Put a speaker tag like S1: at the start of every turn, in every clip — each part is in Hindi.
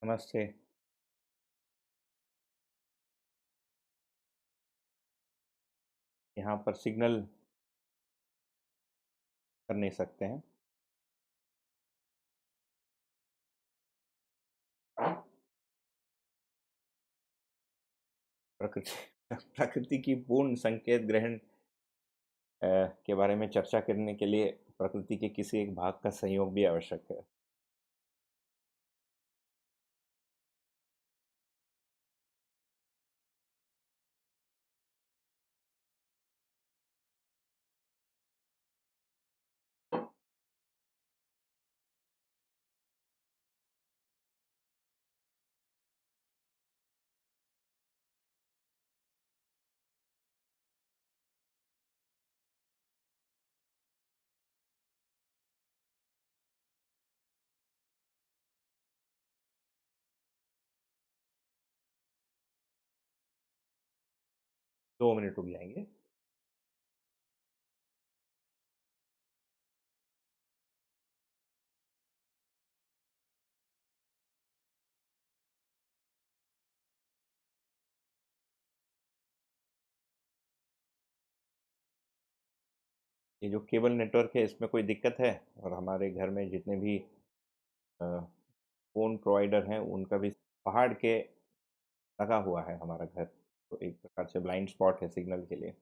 S1: नमस्ते। यहाँ पर सिग्नल कर नहीं सकते हैं। प्रकृति प्रकृति की पूर्ण संकेत ग्रहण के बारे में चर्चा करने के लिए प्रकृति के किसी एक भाग का संयोग भी आवश्यक है। 2 मिनट रुक जाएँगे। ये जो केबल नेटवर्क है इसमें कोई दिक्कत है? और हमारे घर में जितने भी फ़ोन प्रोवाइडर हैं उनका भी पहाड़ के लगा हुआ है हमारा घर। तो एक प्रकार से ब्लाइंड स्पॉट है सिग्नल के लिए।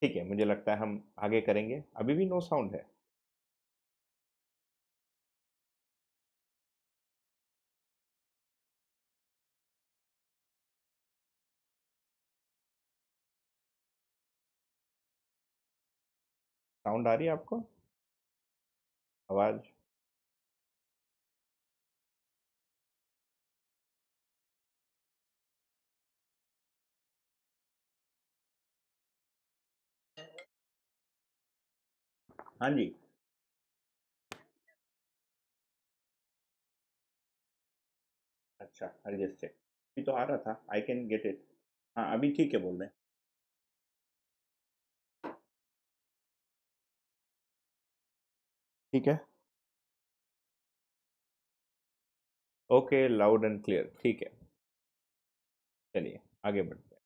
S1: ठीक है, मुझे लगता है हम आगे करेंगे। अभी भी नो साउंड है? साउंड आ रही है आपको? आवाज़? हाँ जी। अच्छा, आई जस्ट चेक। अभी तो आ रहा था, आई कैन गेट इट। हाँ, अभी ठीक है बोल रहे हैं। ठीक है। ओके, लाउड एंड क्लियर, ठीक है। चलिए, आगे बढ़ते हैं।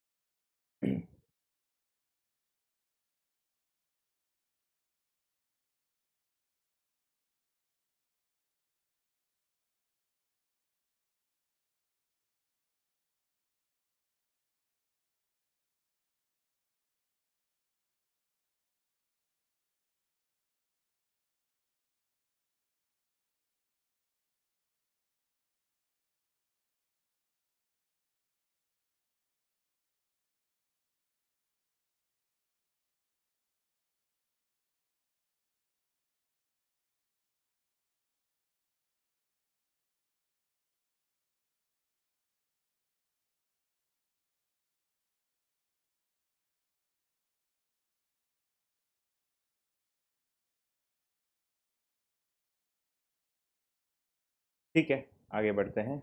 S1: ठीक है, आगे बढ़ते हैं।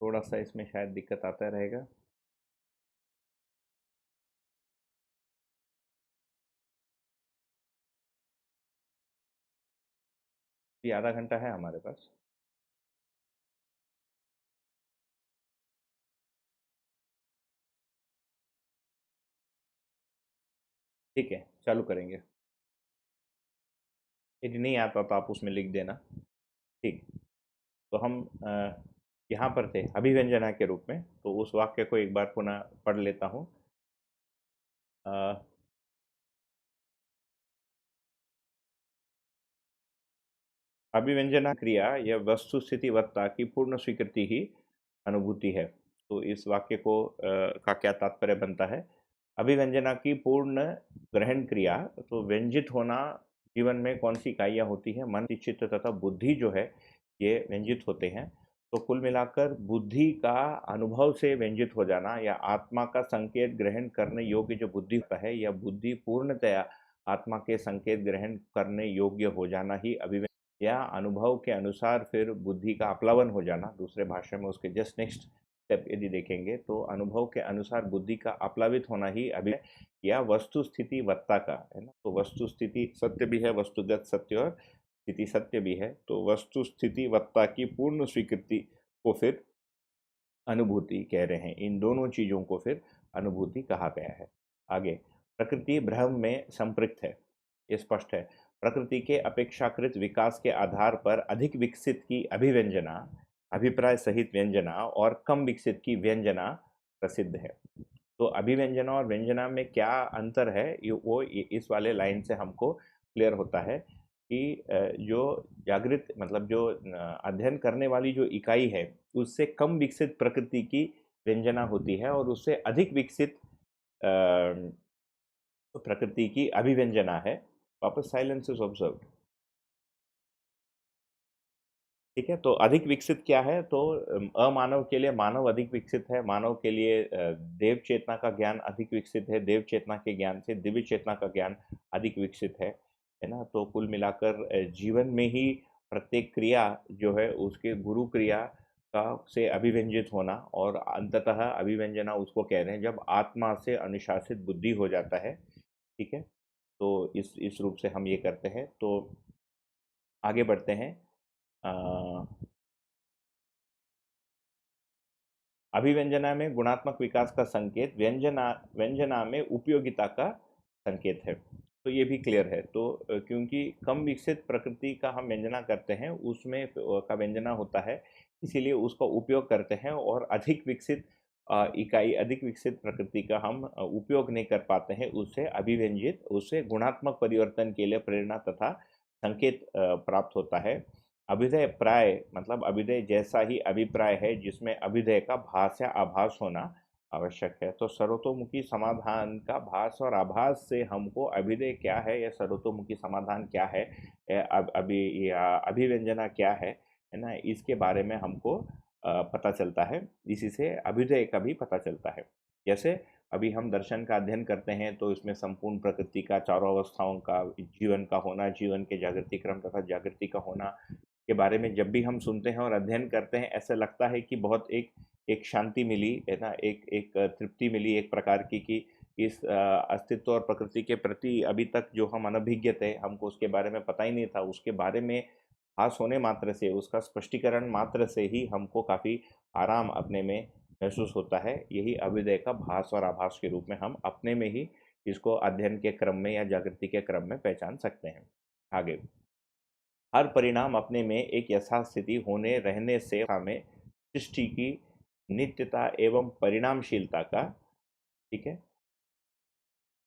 S1: थोड़ा-सा इसमें शायद दिक्कत आता रहेगा। अभी आधा घंटा है हमारे पास। ठीक है, चालू करेंगे। यदि नहीं आता तो आप उसमें लिख देना। ठीक। तो हम यहाँ पर थे अभिव्यंजना के रूप में, तो उस वाक्य को एक बार पुनः पढ़ लेता हूँ। अ, अभिव्यंजना क्रिया या वस्तुस्थितिवत्ता की पूर्ण स्वीकृति ही अनुभूति है। तो इस वाक्य को का क्या तात्पर्य बनता है? अभिव्यंजना की पूर्ण ग्रहण क्रिया, तो व्यंजित होना जीवन में कौन सी इकाइयाँ होती हैं? मन, चित्त तथा बुद्धि जो है ये व्यंजित होते हैं। तो कुल मिलाकर बुद्धि का अनुभव से व्यंजित हो जाना या आत्मा का संकेत ग्रहण करने योग्य जो बुद्धि है, या बुद्धि पूर्णतया आत्मा के संकेत ग्रहण करने योग्य हो जाना ही अभिव्यंजना, या अनुभव के अनुसार फिर बुद्धि का अपलावन हो जाना, दूसरे भाषा में उसके जस्ट नेक्स्ट स्टेप यदि देखेंगे तो अनुभव के अनुसार बुद्धि का अपलावित होना ही अभी, या वस्तु स्थिति वत्ता का, है ना। तो वस्तु स्थिति सत्य भी है, वस्तुगत सत्य और स्थिति सत्य भी है, तो वस्तु स्थिति वत्ता की पूर्ण स्वीकृति को फिर अनुभूति कह रहे हैं। इन दोनों चीज़ों को फिर अनुभूति कहा गया है। आगे, प्रकृति भ्रम में संपृक्त है, ये स्पष्ट है। प्रकृति के अपेक्षाकृत विकास के आधार पर अधिक विकसित की अभिव्यंजना, अभिप्राय सहित व्यंजना, और कम विकसित की व्यंजना प्रसिद्ध है। तो अभिव्यंजना और व्यंजना में क्या अंतर है, इस वाले लाइन से हमको क्लियर होता है कि जो जागृत मतलब जो अध्ययन करने वाली जो इकाई है, उससे कम विकसित प्रकृति की व्यंजना होती है, और उससे अधिक विकसित प्रकृति की अभिव्यंजना है। वापस साइलेंस इज ऑब्जर्व्ड। ठीक है, तो अधिक विकसित क्या है? तो अमानव के लिए मानव अधिक विकसित है, मानव के लिए देव चेतना का ज्ञान अधिक विकसित है, देव चेतना के ज्ञान से दिव्य चेतना का ज्ञान अधिक विकसित है ना। तो कुल मिलाकर जीवन में ही प्रत्येक क्रिया जो है उसके गुरु क्रिया का से अभिव्यंजित होना, और अंततः अभिव्यंजना उसको कह रहे हैं जब आत्मा से अनुशासित बुद्धि हो जाता है। ठीक है, तो इस रूप से हम ये करते हैं। तो आगे बढ़ते हैं। अ, अभिव्यंजना में गुणात्मक विकास का संकेत, व्यंजना व्यंजना में उपयोगिता का संकेत है। तो ये भी क्लियर है। तो क्योंकि कम विकसित प्रकृति का हम व्यंजना करते हैं, उसमें का व्यंजना होता है, इसीलिए उसका उपयोग करते हैं, और अधिक विकसित इकाई, अधिक विकसित प्रकृति का हम उपयोग नहीं कर पाते हैं, उससे अभिव्यंजित, उससे गुणात्मक परिवर्तन के लिए प्रेरणा तथा संकेत प्राप्त होता है। अभिधेय प्राय मतलब अभिधेय जैसा ही अभिप्राय है, जिसमें अभिधेय का भास या आभास होना आवश्यक है। तो सर्वतोमुखी समाधान का भास और आभास से हमको अभिधेय क्या है या सर्वतोमुखी समाधान क्या है, या अभिव्यंजना क्या है ना, इसके बारे में हमको पता चलता है। इसी से अभिधेय का भी पता चलता है। जैसे अभी हम दर्शन का अध्ययन करते हैं, तो इसमें संपूर्ण प्रकृति का, चारों अवस्थाओं का, जीवन का होना, जीवन के जागृति क्रम तथा जागृति का होना के बारे में जब भी हम सुनते हैं और अध्ययन करते हैं, ऐसा लगता है कि बहुत एक एक शांति मिली, है ना, एक एक तृप्ति मिली एक प्रकार की, कि इस अस्तित्व और प्रकृति के प्रति अभी तक जो हम अनभिज्ञ थे, हमको उसके बारे में पता ही नहीं था, उसके बारे में खास होने मात्र से, उसका स्पष्टीकरण मात्र से ही हमको काफ़ी आराम अपने में महसूस होता है। यही अभ्युदय का भास और आभास के रूप में हम अपने में ही इसको अध्ययन के क्रम में या जागृति के क्रम में पहचान सकते हैं। आगे, हर परिणाम अपने में एक यथास्थिति होने रहने से हमें सृष्टि की नित्यता एवं परिणामशीलता का, ठीक है,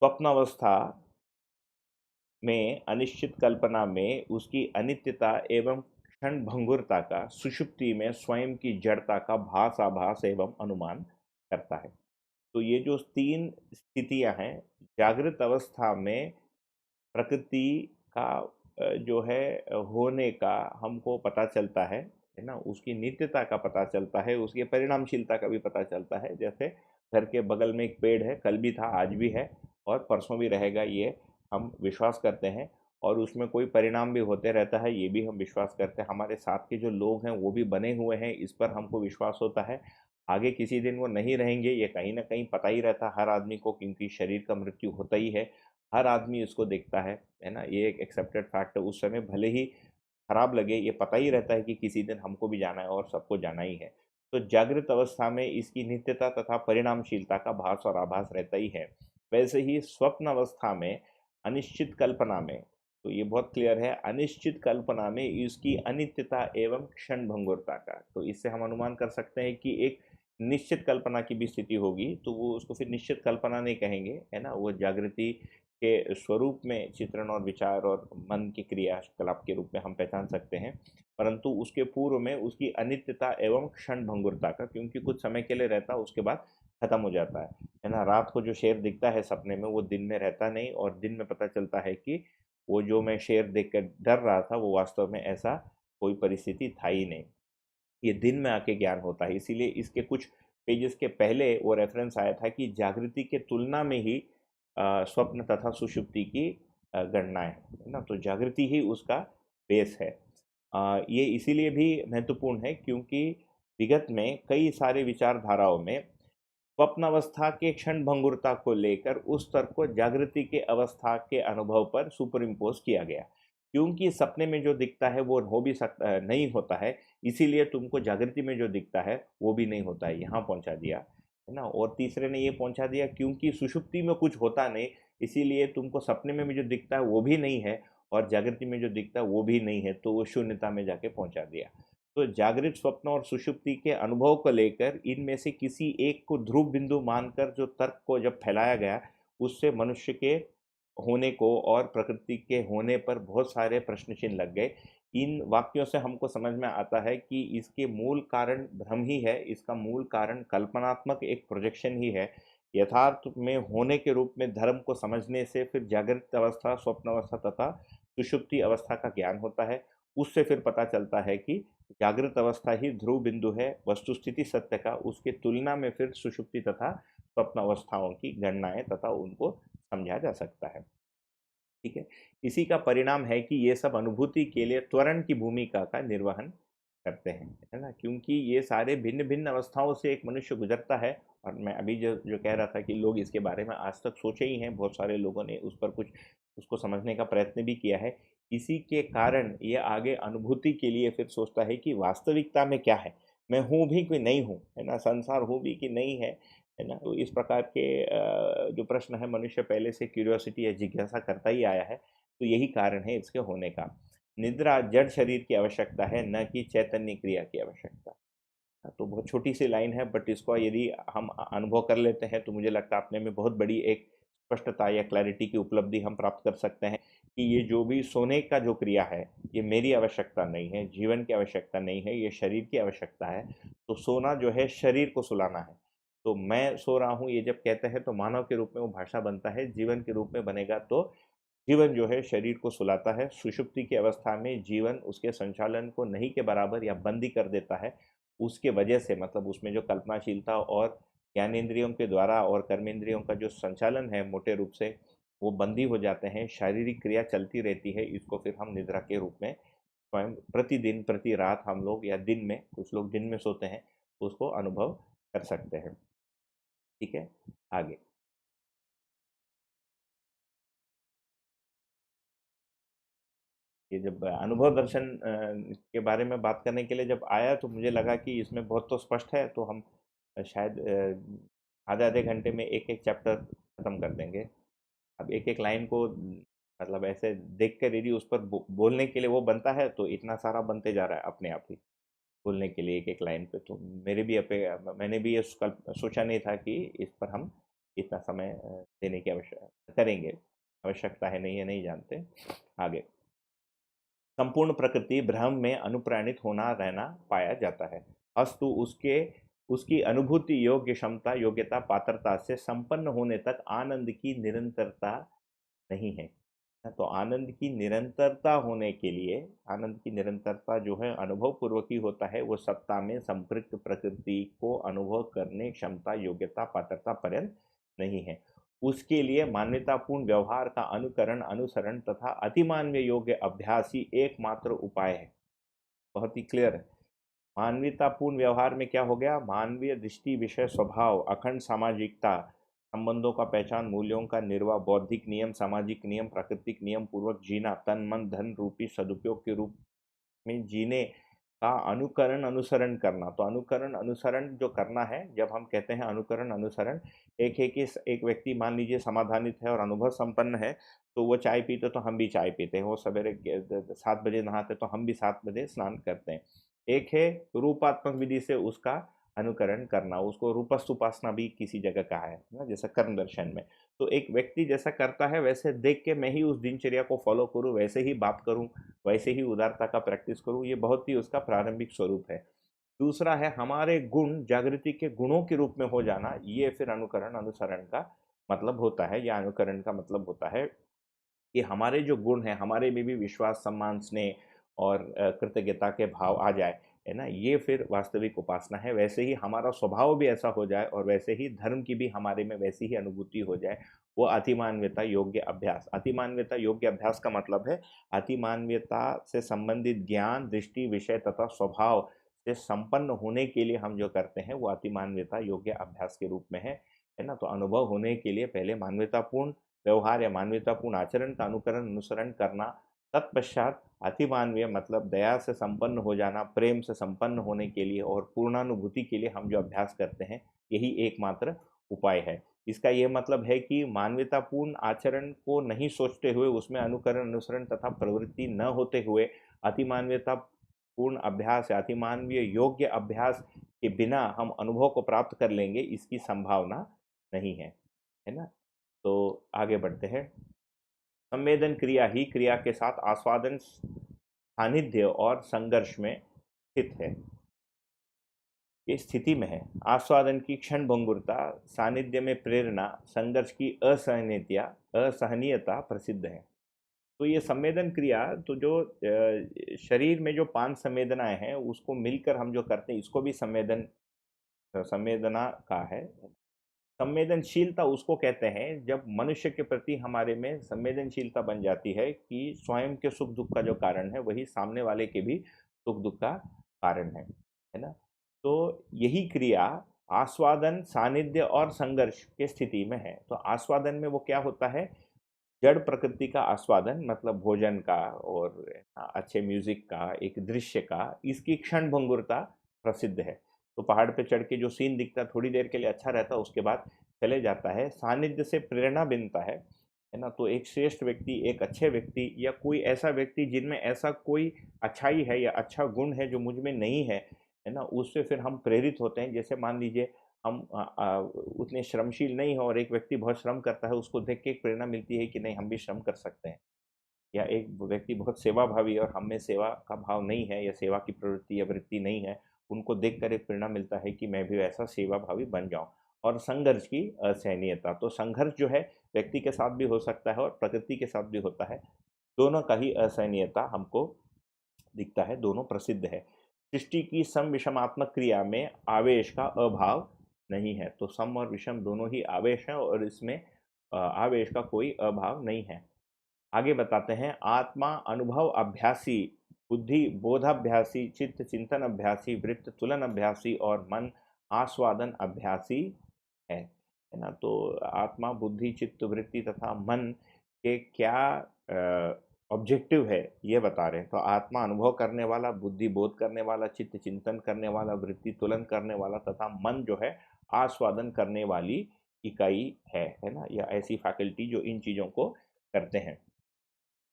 S1: स्वप्नावस्था में अनिश्चित कल्पना में उसकी अनित्यता एवं क्षण भंगुरता का, सुषुप्ति में स्वयं की जड़ता का भास आभास एवं अनुमान करता है। तो ये जो तीन स्थितियां हैं, जागृत अवस्था में प्रकृति का जो है होने का हमको पता चलता है ना, उसकी नित्यता का पता चलता है, उसकी परिणामशीलता का भी पता चलता है। जैसे घर के बगल में एक पेड़ है, कल भी था, आज भी है, और परसों भी रहेगा, ये हम विश्वास करते हैं, और उसमें कोई परिणाम भी होते रहता है, ये भी हम विश्वास करते हैं। हमारे साथ के जो लोग हैं वो भी बने हुए हैं, इस पर हमको विश्वास होता है। आगे किसी दिन वो नहीं रहेंगे, ये कहीं ना कहीं पता ही रहता है हर आदमी को, क्योंकि शरीर का मृत्यु होता ही है, हर आदमी इसको देखता है ना, ये एक एक्सेप्टेड फैक्ट है। उस समय भले ही खराब लगे, ये पता ही रहता है कि किसी दिन हमको भी जाना है और सबको जाना ही है। तो जागृत अवस्था में इसकी नित्यता तथा परिणामशीलता का भास और आभास रहता ही है। वैसे ही स्वप्न अवस्था में अनिश्चित कल्पना में, तो ये बहुत क्लियर है, अनिश्चित कल्पना में इसकी अनित्यता एवं क्षण भंगुरता का। तो इससे हम अनुमान कर सकते हैं कि एक निश्चित कल्पना की भी स्थिति होगी, तो वो उसको फिर निश्चित कल्पना नहीं कहेंगे, है ना, वो जागृति के स्वरूप में चित्रण और विचार और मन की क्रियाकलाप के रूप में हम पहचान सकते हैं। परंतु उसके पूर्व में उसकी अनित्यता एवं क्षण भंगुरता का, क्योंकि कुछ समय के लिए रहता, उसके बाद खत्म हो जाता है ना। रात को जो शेर दिखता है सपने में वो दिन में रहता नहीं, और दिन में पता चलता है कि वो जो मैं शेर देख कर डर रहा था वो वास्तव में ऐसा कोई परिस्थिति था ही नहीं। ये दिन में आके ज्ञान होता है। इसीलिए इसके कुछ पेजेस के पहले वो रेफरेंस आया था कि जागृति के तुलना में ही स्वप्न तथा सुषुप्ति की गणनाएं है ना। तो जागृति ही उसका बेस है। ये इसीलिए भी महत्वपूर्ण है क्योंकि विगत में कई सारे विचारधाराओं में स्वप्नावस्था के क्षण भंगुरता को लेकर उस तर्क को जागृति के अवस्था के अनुभव पर सुपर इम्पोज किया गया। क्योंकि सपने में जो दिखता है वो हो भी सकता नहीं होता है, इसीलिए तुमको जागृति में जो दिखता है वो भी नहीं होता है, यहाँ पहुंचा दिया है ना। और तीसरे ने ये पहुंचा दिया क्योंकि सुषुप्ति में कुछ होता नहीं, इसीलिए तुमको सपने में भी जो दिखता है वो भी नहीं है और जागृति में जो दिखता है वो भी नहीं है, तो वो शून्यता में जाके पहुंचा दिया। तो जागृत, स्वप्न और सुषुप्ति के अनुभव को लेकर इनमें से किसी एक को ध्रुव बिंदु मानकर जो तर्क को जब फैलाया गया, उससे मनुष्य के होने को और प्रकृति के होने पर बहुत सारे प्रश्न चिन्ह लग गए। इन वाक्यों से हमको समझ में आता है कि इसके मूल कारण भ्रम ही है, इसका मूल कारण कल्पनात्मक एक प्रोजेक्शन ही है। यथार्थ में होने के रूप में धर्म को समझने से फिर जागृत अवस्था, स्वप्न अवस्था तथा सुषुप्ति अवस्था का ज्ञान होता है। उससे फिर पता चलता है कि जागृत अवस्था ही ध्रुव बिंदु है वस्तुस्थिति सत्य का, उसके तुलना में फिर सुषुप्ति तथा स्वप्न अवस्थाओं की गणनाएं तथा उनको समझा जा सकता है। ठीक है। इसी का परिणाम है कि ये सब अनुभूति के लिए त्वरण की भूमिका का निर्वहन करते हैं, है ना। क्योंकि ये सारे भिन्न भिन्न अवस्थाओं से एक मनुष्य गुजरता है। और मैं अभी जो जो कह रहा था कि लोग इसके बारे में आज तक सोचे ही हैं, बहुत सारे लोगों ने उस पर कुछ उसको समझने का प्रयत्न भी किया है। इसी के कारण ये आगे अनुभूति के लिए फिर सोचता है कि वास्तविकता में क्या है, मैं हूँ भी कि नहीं हूँ, है ना, संसार हूँ भी कि नहीं है ना। तो इस प्रकार के जो प्रश्न है मनुष्य पहले से क्यूरियोसिटी या जिज्ञासा करता ही आया है। तो यही कारण है इसके होने का। निद्रा जड़ शरीर की आवश्यकता है, न कि चैतन्य क्रिया की आवश्यकता। तो बहुत छोटी सी लाइन है, बट इसको यदि हम अनुभव कर लेते हैं तो मुझे लगता है अपने में बहुत बड़ी एक स्पष्टता या क्लैरिटी की उपलब्धि हम प्राप्त कर सकते हैं कि ये जो भी सोने का जो क्रिया है, ये मेरी आवश्यकता नहीं है, जीवन की आवश्यकता नहीं है, ये शरीर की आवश्यकता है। तो सोना जो है शरीर को सुलाना है। तो मैं सो रहा हूँ ये जब कहते हैं तो मानव के रूप में वो भाषा बनता है, जीवन के रूप में बनेगा तो जीवन जो है शरीर को सुलाता है। सुषुप्ति की अवस्था में जीवन उसके संचालन को नहीं के बराबर या बंदी कर देता है। उसके वजह से मतलब उसमें जो कल्पनाशीलता और ज्ञानेंद्रियों के द्वारा और कर्मेंद्रियों का जो संचालन है मोटे रूप से वो बंदी हो जाते हैं, शारीरिक क्रिया चलती रहती है। इसको फिर हम निद्रा के रूप में स्वयं प्रतिदिन प्रति रात हम लोग या दिन में, कुछ लोग दिन में सोते हैं, उसको अनुभव कर सकते हैं। ठीक है, आगे। ये जब अनुभव दर्शन के बारे में बात करने के लिए जब आया तो मुझे लगा कि इसमें बहुत तो स्पष्ट है, तो हम शायद आधे आधे घंटे में एक एक चैप्टर खत्म कर देंगे। अब एक एक लाइन को मतलब ऐसे देख कर यदि उस पर बोलने के लिए वो बनता है तो इतना सारा बनते जा रहा है अपने आप ही, बोलने के लिए एक एक लाइन पे। तो मेरे भी मैंने भी ये सोचा नहीं था कि इस पर हम इतना समय देने की आवश्यकता करेंगे। आवश्यकता है नहीं है नहीं जानते। आगे। संपूर्ण प्रकृति भ्रम में अनुप्राणित होना रहना पाया जाता है, अस्तु उसके उसकी अनुभूति योग्य क्षमता योग्यता पात्रता से संपन्न होने तक आनंद की निरंतरता नहीं है। तो आनंद की निरंतरता होने के लिए, आनंद की निरंतरता जो है अनुभव पूर्वक ही होता है, वो सत्ता में संपृक्त प्रकृति को अनुभव करने क्षमता योग्यता पात्रता पर्यंत नहीं है। उसके लिए मान्यतापूर्ण व्यवहार का अनुकरण अनुसरण तथा अतिमानवीय योग्य अभ्यास ही एकमात्र उपाय है। बहुत ही क्लियर है। मानवीयतापूर्ण व्यवहार में क्या हो गया, मानवीय दृष्टि विषय स्वभाव अखंड सामाजिकता संबंधों का पहचान मूल्यों का निर्वाह बौद्धिक नियम सामाजिक नियम प्राकृतिक नियम पूर्वक जीना तन मन धन रूपी सदुपयोग के रूप में जीने का अनुकरण अनुसरण करना। तो अनुकरण अनुसरण जो करना है, जब हम कहते हैं अनुकरण अनुसरण, एक है कि एक व्यक्ति मान लीजिए समाधानित है और अनुभव संपन्न है, तो वो चाय पीते तो हम भी चाय पीते हैं, वो सवेरे 7 बजे नहाते तो हम भी 7 बजे स्नान करते हैं। एक है रूपात्मक विधि से उसका अनुकरण करना, उसको रूपस्थ उपासना भी किसी जगह कहा है ना, जैसा कर्म दर्शन में। तो एक व्यक्ति जैसा करता है वैसे देख के मैं ही उस दिनचर्या को फॉलो करूँ, वैसे ही बात करूँ, वैसे ही उदारता का प्रैक्टिस करूँ, ये बहुत ही उसका प्रारंभिक स्वरूप है। दूसरा है हमारे गुण जागृति के गुणों के रूप में हो जाना, ये फिर अनुकरण अनुसरण का मतलब होता है, या अनुकरण का मतलब होता है कि हमारे जो गुण हैं, हमारे में भी विश्वास, सम्मान, स्नेह और कृतज्ञता के भाव आ जाए, है ना, ये फिर वास्तविक उपासना है। वैसे ही हमारा स्वभाव भी ऐसा हो जाए और वैसे ही धर्म की भी हमारे में वैसी ही अनुभूति हो जाए, वो अतिमानव्यता योग्य अभ्यास। अतिमानव्यता योग्य अभ्यास का मतलब है अतिमानव्यता से संबंधित ज्ञान, दृष्टि, विषय तथा स्वभाव से संपन्न होने के लिए हम जो करते हैं वो अतिमानव्यता योग्य अभ्यास के रूप में है ना। तो अनुभव होने के लिए पहले मानवतापूर्ण व्यवहार या मानवतापूर्ण आचरण का अनुकरण अनुसरण करना, तत्पश्चात अतिमानवीय मतलब दया से संपन्न हो जाना, प्रेम से संपन्न होने के लिए और पूर्णानुभूति के लिए हम जो अभ्यास करते हैं, यही एकमात्र उपाय है। इसका यह मतलब है कि मानवतापूर्ण आचरण को नहीं सोचते हुए, उसमें अनुकरण अनुसरण तथा प्रवृत्ति न होते हुए अतिमानवीयता पूर्ण अभ्यास या अतिमानवीय योग्य अभ्यास के बिना हम अनुभव को प्राप्त कर लेंगे, इसकी संभावना नहीं है ना। तो आगे बढ़ते हैं। संवेदन क्रिया ही क्रिया के साथ आस्वादन, सानिध्य और संघर्ष में स्थित है। ये स्थिति में है। आस्वादन की क्षण भंगुरता, सानिध्य में प्रेरणा, संघर्ष की असहनीयता प्रसिद्ध है। तो ये संवेदन क्रिया, तो जो शरीर में जो 5 संवेदनाएं हैं उसको मिलकर हम जो करते हैं, इसको भी संवेदना का है। संवेदनशीलता उसको कहते हैं जब मनुष्य के प्रति हमारे में संवेदनशीलता बन जाती है कि स्वयं के सुख दुख का जो कारण है वही सामने वाले के भी सुख दुख का कारण है ना। तो यही क्रिया आस्वादन, सानिध्य और संघर्ष के स्थिति में है। तो आस्वादन में वो क्या होता है, जड़ प्रकृति का आस्वादन, मतलब भोजन का और अच्छे म्यूजिक का, एक दृश्य का, इसकी क्षण भंगुरता प्रसिद्ध है। तो पहाड़ पे चढ़ के जो सीन दिखता है थोड़ी देर के लिए अच्छा रहता है, उसके बाद चले जाता है। सानिध्य से प्रेरणा बनता है ना। तो एक श्रेष्ठ व्यक्ति, एक अच्छे व्यक्ति या कोई ऐसा व्यक्ति जिनमें ऐसा कोई अच्छाई है या अच्छा गुण है जो मुझ में नहीं है ना, उससे फिर हम प्रेरित होते हैं। जैसे मान लीजिए हम उतने श्रमशील नहीं हो और एक व्यक्ति बहुत श्रम करता है, उसको देख के एक प्रेरणा मिलती है कि नहीं हम भी श्रम कर सकते हैं। या एक व्यक्ति बहुत सेवाभावी और हम में सेवा का भाव नहीं है या सेवा की प्रवृत्ति या वृत्ति नहीं है, उनको देखकर एक प्रेरणा मिलता है कि मैं भी ऐसा सेवाभावी बन जाऊं। और संघर्ष की असहनीयता, तो संघर्ष जो है व्यक्ति के साथ भी हो सकता है और प्रकृति के साथ भी होता है। दोनों का ही असहनीयता हमको दिखता है, दोनों प्रसिद्ध है। सृष्टि की सम विषमात्मक क्रिया में आवेश का अभाव नहीं है। तो सम और विषम दोनों ही आवेश है और इसमें आवेश का कोई अभाव नहीं है। आगे बताते हैं, आत्मा अनुभव अभ्यासी, बुद्धि बोधाभ्यासी, चित्त चिंतन अभ्यासी, वृत्त तुलन अभ्यासी और मन आस्वादन अभ्यासी है ना। तो आत्मा, बुद्धि, चित्त, वृत्ति तथा मन के क्या ऑब्जेक्टिव है ये बता रहे हैं। तो आत्मा अनुभव करने वाला, बुद्धि बोध करने वाला, चित्त चिंतन करने वाला, वृत्ति तुलन करने वाला तथा मन जो है आस्वादन करने वाली इकाई है ना, या ऐसी फैकल्टी जो इन चीज़ों को करते हैं।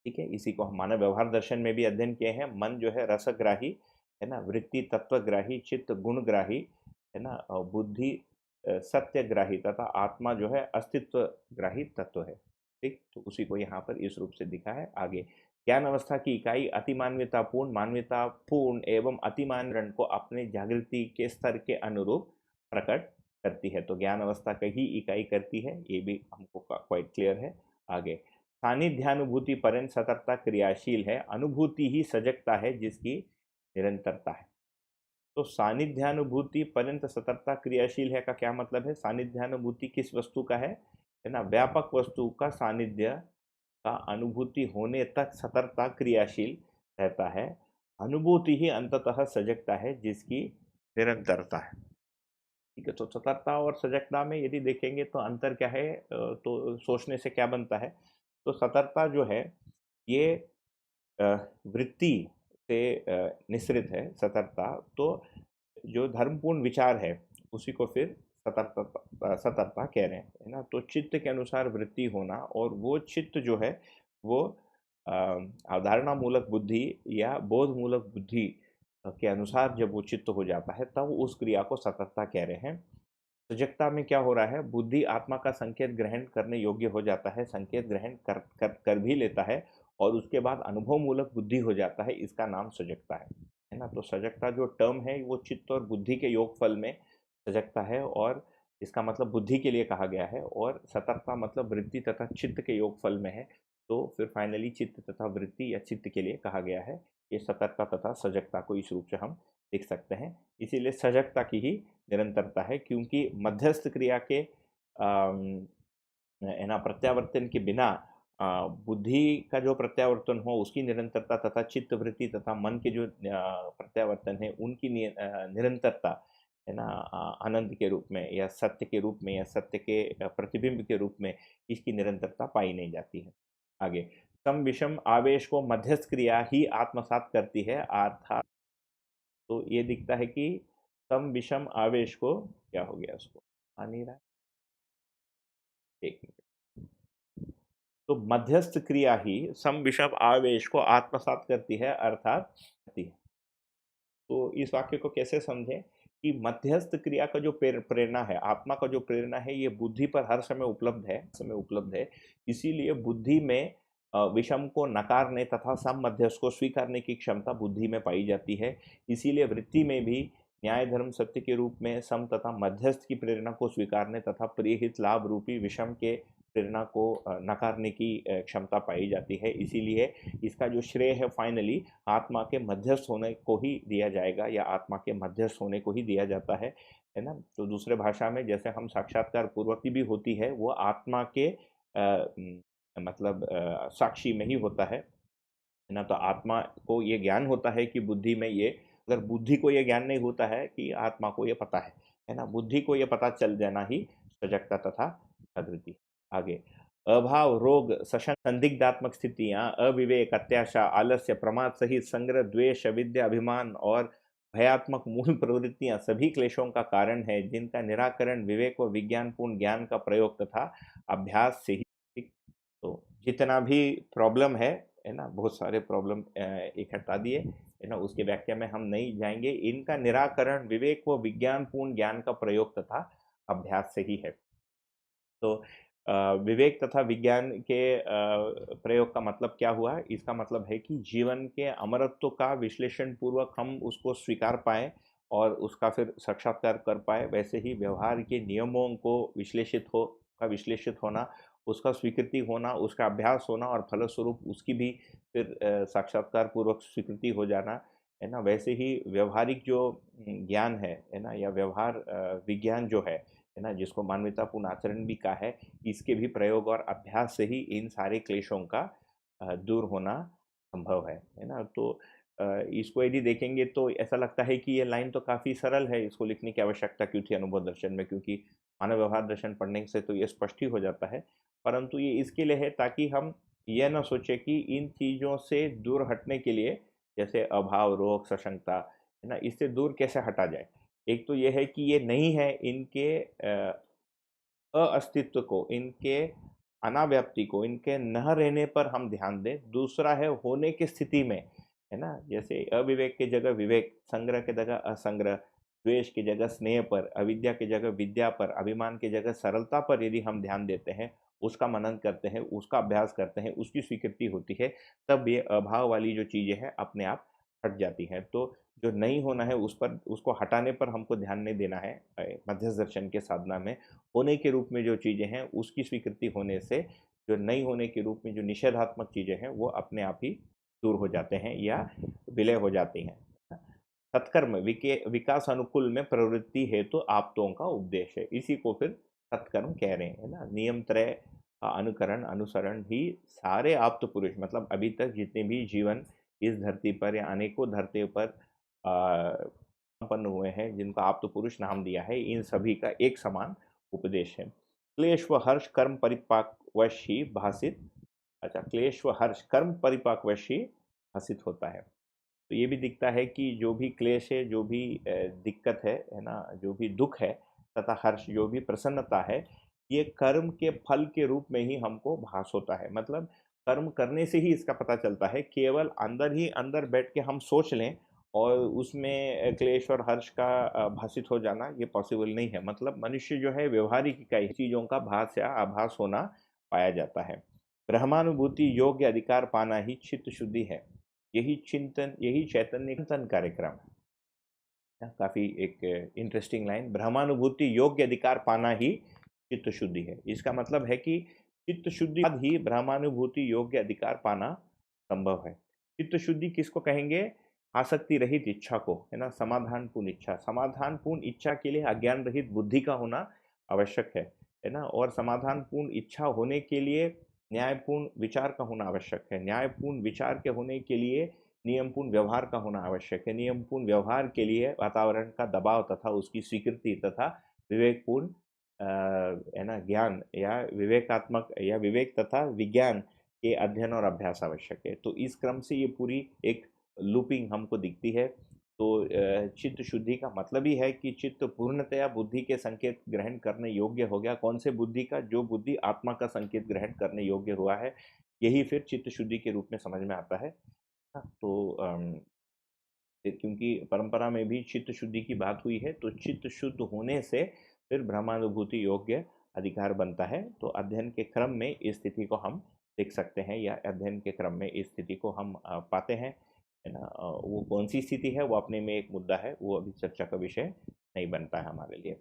S1: ठीक है, इसी को हम मानव व्यवहार दर्शन में भी अध्ययन किए हैं। मन जो है रसग्राही है ना, वृत्ति तत्वग्राही, चित्त गुणग्राही है ना, और बुद्धि सत्यग्राही तथा आत्मा जो है अस्तित्वग्राही तत्व है। ठीक, तो उसी को यहाँ पर इस रूप से दिखा है। आगे, ज्ञान अवस्था की इकाई अतिमान्यतापूर्ण, मान्यतापूर्ण एवं अतिमानरण को अपने जागृति के स्तर के अनुरूप प्रकट करती है। तो ज्ञान अवस्था का ही इकाई करती है, ये भी हमको क्वाइट क्लियर है। आगे, सानिध्यानुभूति पर्यंत सतर्कता क्रियाशील है, अनुभूति ही सजगता है जिसकी निरंतरता है। तो सानिध्यानुभूति पर्यंत सतर्कता क्रियाशील है का क्या मतलब है? सानिध्यानुभूति किस वस्तु का है ना, व्यापक वस्तु का सानिध्य का अनुभूति होने तक सतर्कता क्रियाशील रहता है। अनुभूति ही अंततः सजगता है जिसकी निरंतरता है। ठीक है, तो सतर्कता और सजगता में यदि देखेंगे तो अंतर क्या है, तो सोचने से क्या बनता है। तो सतर्कता जो है ये वृत्ति से निःसृत है सतर्कता। तो जो धर्मपूर्ण विचार है उसी को फिर सतर्कता सतर्कता कह रहे हैं, है ना। तो चित्त के अनुसार वृत्ति होना, और वो चित्त जो है वो अवधारणा मूलक बुद्धि या बोध मूलक बुद्धि के अनुसार जब वो चित्त हो जाता है तब उस क्रिया को सतर्कता कह रहे हैं। सजगता में क्या हो रहा है, बुद्धि आत्मा का संकेत ग्रहण करने योग्य हो जाता है, संकेत ग्रहण कर भी लेता है और उसके बाद अनुभव मूलक बुद्धि हो जाता है, इसका नाम सजगता है है ना। तो सजगता जो टर्म है वो चित्त और बुद्धि के योगफल में सजगता है, और इसका मतलब बुद्धि के लिए कहा गया है, और सतर्कता मतलब वृत्ति तथा चित्त के योगफल में है। तो फिर फाइनली चित्त तथा वृत्ति या चित्त के लिए कहा गया है। ये सतर्कता तथा सजगता को इस रूप से हम देख सकते हैं। इसीलिए सजगता की ही निरंतरता है, क्योंकि मध्यस्थ क्रिया के है ना प्रत्यावर्तन के बिना बुद्धि का जो प्रत्यावर्तन हो उसकी निरंतरता, तथा चित्त वृत्ति तथा मन के जो प्रत्यावर्तन है उनकी निरंतरता, है ना, आनंद के रूप में या सत्य के रूप में या सत्य के प्रतिबिंब के रूप में इसकी निरंतरता पाई नहीं जाती है। आगे, सम विषम आवेश को मध्यस्थ क्रिया ही आत्मसात करती है, अर्थात तो ये दिखता है कि सम विषम आवेश को क्या हो गया, उसको आ नहीं रहा है। एक मिनट। तो मध्यस्थ क्रिया ही सम विषम आवेश को आत्मसात करती है, अर्थात करती है। तो इस वाक्य को कैसे समझें कि मध्यस्थ क्रिया का जो प्रेरणा है, आत्मा का जो प्रेरणा है, ये बुद्धि पर हर समय उपलब्ध है, इसीलिए बुद्धि में विषम को नकारने तथा सम मध्यस्थ को स्वीकारने की क्षमता बुद्धि में पाई जाती है। इसीलिए वृत्ति में भी न्याय धर्म सत्य के रूप में सम तथा मध्यस्थ की प्रेरणा को स्वीकारने तथा प्रियहित लाभ रूपी विषम के प्रेरणा को नकारने की क्षमता पाई जाती है। इसीलिए इसका जो श्रेय है फाइनली आत्मा के मध्यस्थ होने को ही दिया जाएगा, या आत्मा के मध्यस्थ होने को ही दिया जाता है ना। तो दूसरे भाषा में जैसे हम साक्षात्कार पूर्वक भी होती है, वो आत्मा के मतलब साक्षी में ही होता है ना। तो आत्मा को ये ज्ञान होता है कि बुद्धि में ये, अगर बुद्धि को ये ज्ञान नहीं होता है कि आत्मा को ये पता है ना, बुद्धि को ये पता चल जाना ही सजगता तथा जागृति। आगे, अभाव रोग सशंक संदिग्धात्मक स्थितियां, अविवेक अत्याशा आलस्य प्रमाद सहित संग्रह द्वेष अविद्या अभिमान और भयात्मक मूल प्रवृत्तियां सभी क्लेशों का कारण है, जिनका निराकरण विवेक व विज्ञानपूर्ण ज्ञान का प्रयोग तथा अभ्यास से ही। तो जितना भी प्रॉब्लम है ना, बहुत सारे प्रॉब्लम एक हटा दिए, है ना, उसके व्याख्या में हम नहीं जाएंगे। इनका निराकरण विवेक व विज्ञानपूर्ण ज्ञान का प्रयोग तथा अभ्यास से ही है। तो विवेक तथा विज्ञान के प्रयोग का मतलब क्या हुआ, इसका मतलब है कि जीवन के अमरत्व का विश्लेषण पूर्वक हम उसको स्वीकार पाएँ और उसका फिर साक्षात्कार कर पाए। वैसे ही व्यवहार के नियमों को विश्लेषित होना, उसका स्वीकृति होना, उसका अभ्यास होना और फलस्वरूप उसकी भी फिर साक्षात्कार पूर्वक स्वीकृति हो जाना, है ना। वैसे ही व्यवहारिक जो ज्ञान है ना, या व्यवहार विज्ञान जो है ना, जिसको मानवतापूर्ण आचरण भी कहा है, इसके भी प्रयोग और अभ्यास से ही इन सारे क्लेशों का दूर होना संभव है ना। तो इसको यदि देखेंगे तो ऐसा लगता है कि ये लाइन तो काफ़ी सरल है, इसको लिखने की आवश्यकता क्यों थी अनुभव दर्शन में, क्योंकि मानव व्यवहार दर्शन पढ़ने से तो ये स्पष्ट ही हो जाता है। परंतु ये इसके लिए है ताकि हम यह ना सोचें कि इन चीज़ों से दूर हटने के लिए, जैसे अभाव रोग सशंकता, है ना, इससे दूर कैसे हटा जाए। एक तो ये है कि ये नहीं है, इनके अस्तित्व को, इनके अनाव्याप्ति को, इनके न रहने पर हम ध्यान दें। दूसरा है होने की स्थिति में, है ना, जैसे अविवेक की जगह विवेक, संग्रह की जगह असंग्रह, द्वेष की जगह स्नेह पर, अविद्या की जगह विद्या पर, अभिमान की जगह सरलता पर यदि हम ध्यान देते हैं, उसका मनन करते हैं, उसका अभ्यास करते हैं, उसकी स्वीकृति होती है, तब ये अभाव वाली जो चीज़ें हैं अपने आप हट जाती हैं। तो जो नहीं होना है उस पर, उसको हटाने पर हमको ध्यान नहीं देना है मध्यस्थ दर्शन के साधना में। होने के रूप में जो चीज़ें हैं उसकी स्वीकृति होने से जो नहीं होने के रूप में जो निषेधात्मक चीज़ें हैं वो अपने आप ही दूर हो जाते हैं या विलय हो जाती हैं। सत्कर्म विकास अनुकूल में प्रवृत्ति हेतु आप्तों का उपदेश है, इसी को फिर सत्कर्म कह रहे हैं ना। नियम त्रय का अनुकरण अनुसरण ही सारे आप्त पुरुष, मतलब अभी तक जितने भी जीवन इस धरती पर या अनेकों धरती पर संपन्न हुए हैं, जिनको आप्त पुरुष नाम दिया है, इन सभी का एक समान उपदेश है। क्लेश व हर्ष कर्म परिपाकवश ही भाषित, अच्छा, क्लेश व हर्ष कर्म परिपाकवश ही भाषित होता है। तो ये भी दिखता है कि जो भी क्लेश है, जो भी दिक्कत है ना, जो भी दुख है, तथा हर्ष जो भी प्रसन्नता है, ये कर्म के फल के रूप में ही हमको भास होता है। मतलब कर्म करने से ही इसका पता चलता है, केवल अंदर ही अंदर बैठ के हम सोच लें और उसमें क्लेश और हर्ष का भाषित हो जाना ये पॉसिबल नहीं है। मतलब मनुष्य जो है व्यवहारिक इकाई, चीज़ों का भास या आभास होना पाया जाता है। ब्रह्मानुभूति योग्य अधिकार पाना ही चित्त शुद्धि है। यही चिंतन, यही चैतन्य चिंतन कार्यक्रम है। काफी एक इंटरेस्टिंग लाइन, ब्रह्मानुभूति योग्य अधिकार पाना ही चित्त शुद्धि है। इसका मतलब है कि चित्त शुद्धि के बाद ही ब्रह्मानुभूति योग्य अधिकार पाना संभव है। चित्त शुद्धि किसको कहेंगे? आसक्ति रहित इच्छा को, है ना, समाधान पूर्ण इच्छा। समाधान पूर्ण इच्छा के लिए अज्ञान रहित बुद्धि का होना आवश्यक है ना। और समाधान पूर्ण इच्छा होने के लिए न्यायपूर्ण विचार का होना आवश्यक है। न्यायपूर्ण विचार के होने के लिए नियमपूर्ण व्यवहार का होना आवश्यक है। नियमपूर्ण व्यवहार के लिए वातावरण का दबाव तथा उसकी स्वीकृति तथा विवेकपूर्ण है ना ज्ञान या विवेकात्मक या विवेक तथा विज्ञान के अध्ययन और अभ्यास आवश्यक है। तो इस क्रम से ये पूरी एक लूपिंग हमको दिखती है। तो चित्त शुद्धि का मतलब ही है कि चित्त पूर्णतया बुद्धि के संकेत ग्रहण करने योग्य हो गया। कौन से बुद्धि का? जो बुद्धि आत्मा का संकेत ग्रहण करने योग्य हुआ है, यही फिर चित्त शुद्धि के रूप में समझ में आता है। तो क्योंकि परंपरा में भी चित्त शुद्धि की बात हुई है, तो चित्त शुद्ध होने से फिर ब्रह्मानुभूति योग्य अधिकार बनता है। तो अध्ययन के क्रम में इस स्थिति को हम देख सकते हैं, या अध्ययन के क्रम में इस स्थिति को हम पाते हैं, है ना। वो कौन सी स्थिति है वो अपने में एक मुद्दा है, वो अभी चर्चा का विषय नहीं बनता है हमारे लिए।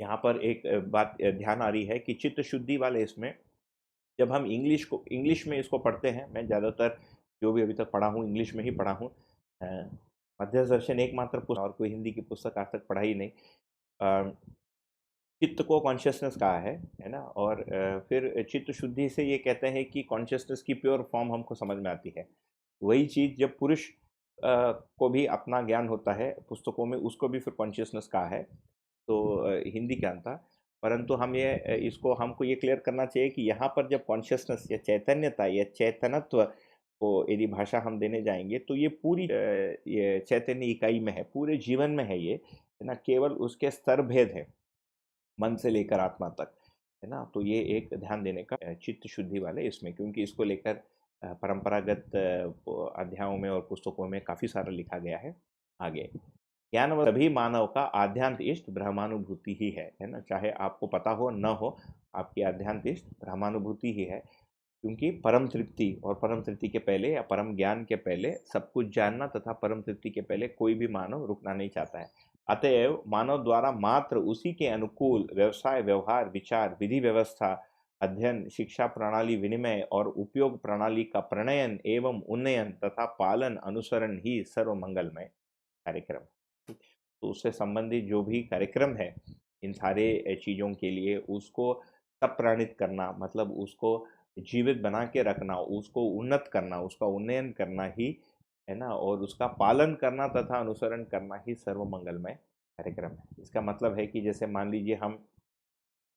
S1: यहाँ पर एक बात ध्यान आ रही है कि चित्त शुद्धि वाले इसमें जब हम इंग्लिश में इसको पढ़ते हैं, मैं ज़्यादातर जो भी अभी तक पढ़ा हूँ इंग्लिश में ही पढ़ा हूँ। मध्य दर्शन एकमात्र पुस्तक, और कोई हिंदी की पुस्तक आज तक पढ़ा ही नहीं। चित्त को कॉन्शियसनेस कहा है ना। और फिर चित्त शुद्धि से ये कहते हैं कि कॉन्शियसनेस की प्योर फॉर्म हमको समझ में आती है। वही चीज़ जब पुरुष को भी अपना ज्ञान होता है पुस्तकों में, उसको भी फिर कॉन्शियसनेस कहा है। तो हिंदी ज्ञान था। परंतु हम ये इसको हमको ये क्लियर करना चाहिए कि यहाँ पर जब कॉन्शियसनेस या चैतन्यता या चैतनत्व को यदि भाषा हम देने जाएंगे, तो ये पूरी ये चैतन्य इकाई में है, पूरे जीवन में है ये, है ना। केवल उसके स्तर भेद है, मन से लेकर आत्मा तक, है ना। तो ये एक ध्यान देने का चित्त शुद्धि वाले इसमें, क्योंकि इसको लेकर परंपरागत अध्यायों में और पुस्तकों में काफ़ी सारा लिखा गया है। आगे, ज्ञान व सभी मानव का आध्यात्म इष्ट ब्रह्मानुभूति ही है ना। चाहे आपको पता हो न हो, आपकी आध्यात्म इष्ट ब्रह्मानुभूति ही है। क्योंकि परम तृप्ति, और परम तृप्ति के पहले या परम ज्ञान के पहले सब कुछ जानना तथा परम तृप्ति के पहले कोई भी मानव रुकना नहीं चाहता है। अतएव मानव द्वारा मात्र उसी के अनुकूल व्यवसाय, व्यवहार, विचार, विधि व्यवस्था, अध्ययन, शिक्षा प्रणाली, विनिमय और उपयोग प्रणाली का प्रणयन एवं उन्नयन तथा पालन, अनुसरण ही सर्व मंगलमय कार्यक्रम। तो उससे संबंधित जो भी कार्यक्रम है, इन सारे चीज़ों के लिए उसको सप्राणित करना, मतलब उसको जीवित बना के रखना, उसको उन्नत करना, उसका उन्नयन करना ही, है ना, और उसका पालन करना तथा अनुसरण करना ही सर्व मंगलमय कार्यक्रम है। इसका मतलब है कि जैसे मान लीजिए हम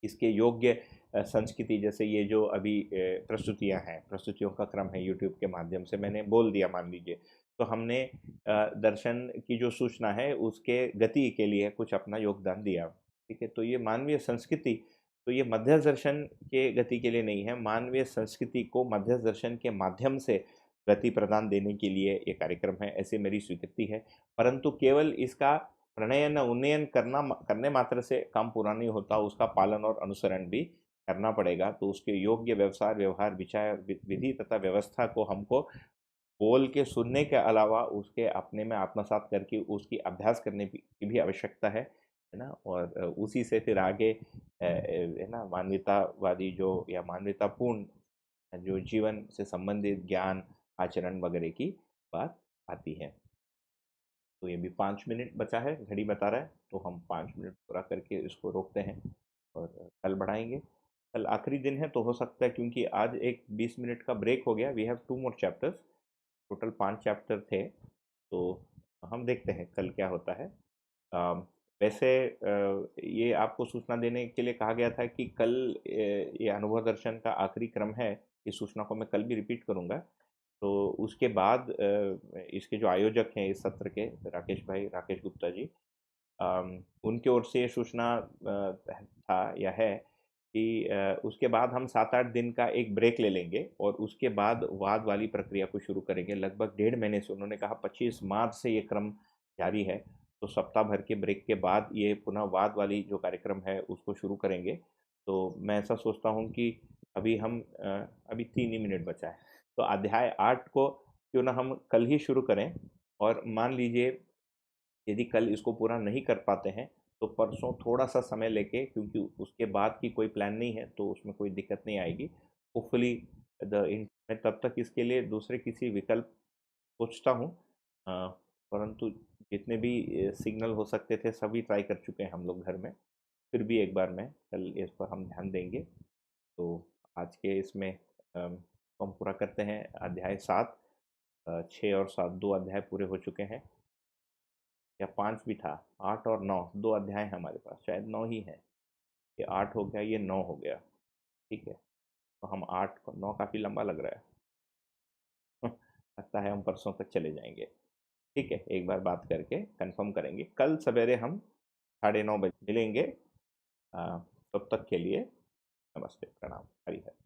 S1: इसके योग्य संस्कृति, जैसे ये जो अभी प्रस्तुतियां हैं, प्रस्तुतियों का क्रम है यूट्यूब के माध्यम से मैंने बोल दिया मान लीजिए, तो हमने दर्शन की जो सूचना है उसके गति के लिए कुछ अपना योगदान दिया, ठीक है। तो ये मानवीय संस्कृति, तो ये मध्य दर्शन के गति के लिए नहीं है, मानवीय संस्कृति को मध्य दर्शन के माध्यम से गति प्रदान देने के लिए ये कार्यक्रम है, ऐसी मेरी स्वीकृति है। परंतु केवल इसका प्रणयन उन्नयन करने मात्र से काम पूरा नहीं होता, उसका पालन और अनुसरण भी करना पड़ेगा। तो उसके योग्य व्यवसाय, व्यवहार, विचार, विधि तथा व्यवस्था को हमको बोल के सुनने के अलावा उसके अपने में आत्मसात करके उसकी अभ्यास करने की भी आवश्यकता है ना। और उसी से फिर आगे है ना मानवतावादी जो या मानवतापूर्ण जो जीवन से संबंधित ज्ञान, आचरण वगैरह की बात आती है। तो ये भी 5 मिनट बचा है, घड़ी बता रहा है, तो हम 5 मिनट पूरा करके इसको रोकते हैं और कल बढ़ाएंगे। कल आखिरी दिन है, तो हो सकता है, क्योंकि आज एक 20 मिनट का ब्रेक हो गया, we have 2 more chapters, total 5 chapter थे। तो हम देखते हैं कल क्या होता है। वैसे ये आपको सूचना देने के लिए कहा गया था कि कल ये अनुभव दर्शन का आखिरी क्रम है, इस सूचना को मैं कल भी रिपीट करूँगा। तो उसके बाद इसके जो आयोजक हैं इस सत्र के, राकेश गुप्ता जी, उनकी ओर से ये सूचना था या है कि उसके बाद हम 7-8 दिन का एक ब्रेक ले लेंगे और उसके बाद वाद वाली प्रक्रिया को शुरू करेंगे। लगभग 1.5 महीने से, उन्होंने कहा 25 मार्च से ये क्रम जारी है, तो सप्ताह भर के ब्रेक के बाद ये पुनः वाद वाली जो कार्यक्रम है उसको शुरू करेंगे। तो मैं ऐसा सोचता हूँ कि अभी 3 ही मिनट बचा है, तो अध्याय 8 को क्यों ना हम कल ही शुरू करें। और मान लीजिए यदि कल इसको पूरा नहीं कर पाते हैं, तो परसों थोड़ा-सा समय लेके, क्योंकि उसके बाद की कोई प्लान नहीं है, तो उसमें कोई दिक्कत नहीं आएगी। होपफुली द इन मैं तब तक इसके लिए दूसरे किसी विकल्प सोचता हूँ। अ, परंतु जितने भी सिग्नल हो सकते थे सभी ट्राई कर चुके हैं हम लोग घर में। फिर भी एक बार मैं कल इस पर हम ध्यान देंगे। तो आज के इसमें हम पूरा करते हैं अध्याय 7। 6 और 7 2 अध्याय पूरे हो चुके हैं, या 5 भी था। 8 और 9 2 अध्याय हैं हमारे पास, शायद 9 ही हैं। ये 8 हो गया, ये 9 हो गया। ठीक है, तो हम 8 को 9 काफ़ी लंबा लग रहा है। लगता है हम परसों तक चले जाएंगे। ठीक है, एक बार बात करके कंफर्म करेंगे। कल सवेरे हम 9:30 बजे मिलेंगे। तब तक के लिए नमस्ते, प्रणाम, हरि हर।